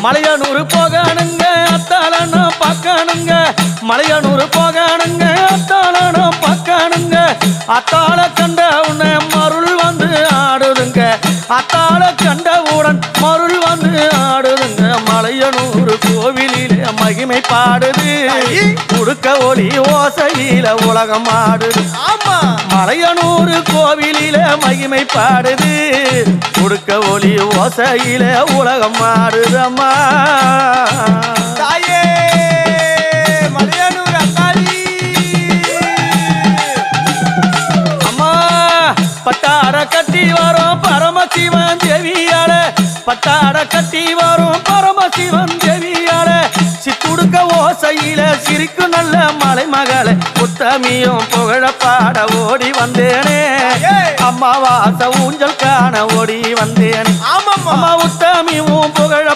மலையனூர் போகணுங்க அத்தாளனா பார்க்கணுங்க மலையனூர் போகணுங்க அத்தாளனா பார்க்கணுங்க அத்தாள கண்ட உன்னை மருள் வந்து ஆடுதுங்க அத்தாள கண்டவுடன் மருள் வந்து ஆடுதுங்க மலையனூர் கோவிலிலே மகிமை பாடுது உடுக்க ஒளி ஓசையில உலகம் ஆடுது மலையனூர் கோவிலிலே மகிமை பாடுது உடுக்க ஒளி ஓசையில உலகம் ஆடுதம்மா தாயே மலையனூர் அக்காளி அம்மா பட்டாட கட்டி வரும் பரமசிவன் தேவியால பட்டாட கட்டி வரும் பரமசிவன் தேவியால சித்துடுக்க ஓசையில சிரிக்கு நல்ல மலை மகளை உத்தமியும் புகழ பாட ஓடி வந்தேனே அம்மா வாச ஊஞ்சல் காண ஓடி வந்தேனே ஆமாம்மா அம்மா உத்தமியும் புகழ